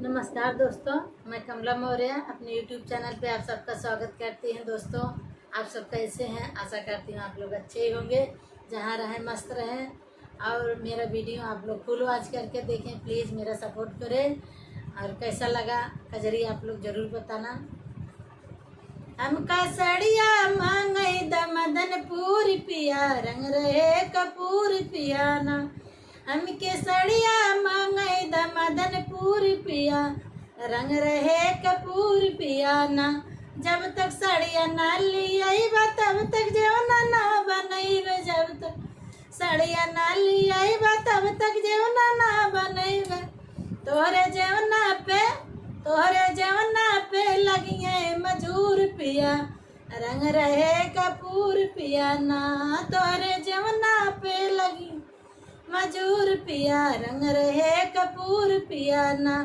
नमस्कार दोस्तों, मैं कमला मौर्य अपने YouTube चैनल पे आप सबका स्वागत करती हूँ। दोस्तों, आप सब कैसे हैं? आशा करती हूँ आप लोग अच्छे ही होंगे, जहाँ रहें मस्त रहें। और मेरा वीडियो आप लोग फुल वॉच करके देखें, प्लीज़ मेरा सपोर्ट करें। और कैसा लगा कजरी आप लोग ज़रूर बताना। हमका सड़िया मांगई द मदनपुर पिया, रंग रहे कपूर पियाना। हमके सड़िया मांगई द मदनपुर पिया, रंग रहे कपूर पियाना। जब तक सड़िया ना लियाइबा तब तक जेवना ना बनैबे, जब तक सड़िया ना लियाइबा तब तक जेवना ना बनैबे। तोहरे जेवना पे लगिए मजूर पिया, रंग रहे कपूर पियाना। तोहरे जेवना पे लगी मजूर पिया, रंग रहे कपूर पियाना।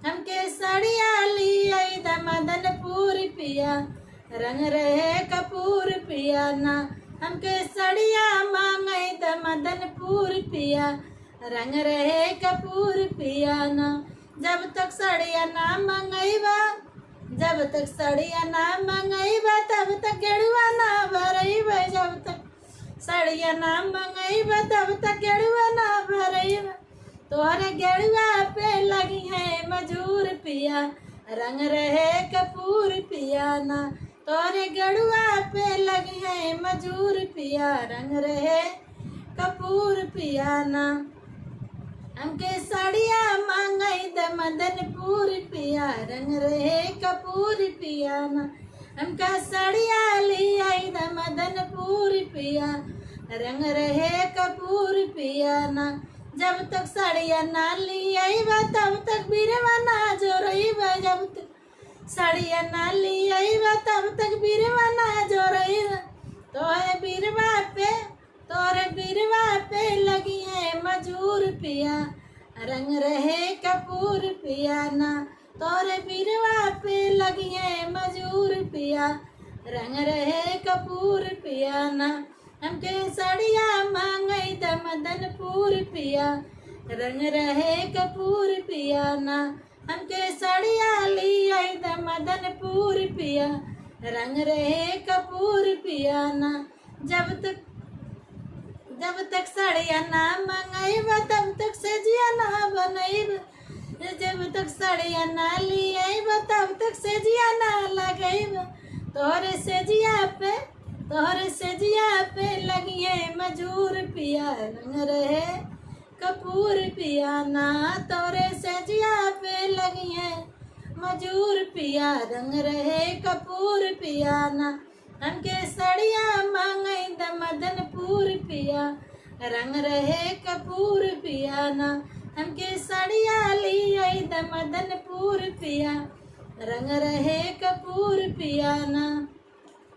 हमके सड़िया लियाई द मदनपुर पिया, रंग रहे कपूर पियाना। हमके सड़िया मांगई द मदनपुर पिया, रंग रहे कपूर पियाना। जब तक सड़िया ना मंगईबा, जब तक सड़िया ना मंगईबा तब तक गेड़ुआ ना भरईबा। जब तक सड़िया ना मंगईबा तब तक गेड़ुआ ना भरईबा। तोहरे गेड़ुआ पे लगी है मजूर पिया, रंग रहे कपूर पियाना। तोहरे गेड़ुआ पे लगी है मजूर पिया, रंग रहे कपूर पियाना। हमके सड़िया मांगई द मदनपुर पिया, रंग रहे कपूर पियाना। हमका सड़िया लियाई द मदनपुर पिया, रंग रहे कपूर पियाना। जब तक सड़िया ना लियाइबा तब तक बीरवा ना जोरईबा। जब तक सड़िया ना लियाइबा तब तक बीरवा ना जोरईबा। तोरे बीरवा पे लगी है मजूर पिया, रंग रहे कपूर पियाना। तोरे बीरवा पे लगी है मजूर पिया, रंग रहे कपूर पियाना। हमके सड़िया मांगई द मदनपुर पिया, रंग रहे कपूर पियाना। हमके सड़िया लियाई द मदनपुर पिया, रंग रहे कपूर पियाना। जब तक सड़िया ना मंगईबा तब तक सेजिया ना बनईबा। जब तक सड़िया ना लियाइबा तब तक सेजिया ना लगईबा। तोहरे सेजिया पे लगी है मजूर पिया, रंग रहे कपूर पियाना। तोरे सेजिया पे लगी है मजूर पिया, रंग रहे कपूर पियाना। हमके सड़िया मांगई द मदनपुर पिया, रंग रहे कपूर पियाना। हमके सड़िया लियाई द मदनपुर पिया, रंग रहे कपूर पियाना।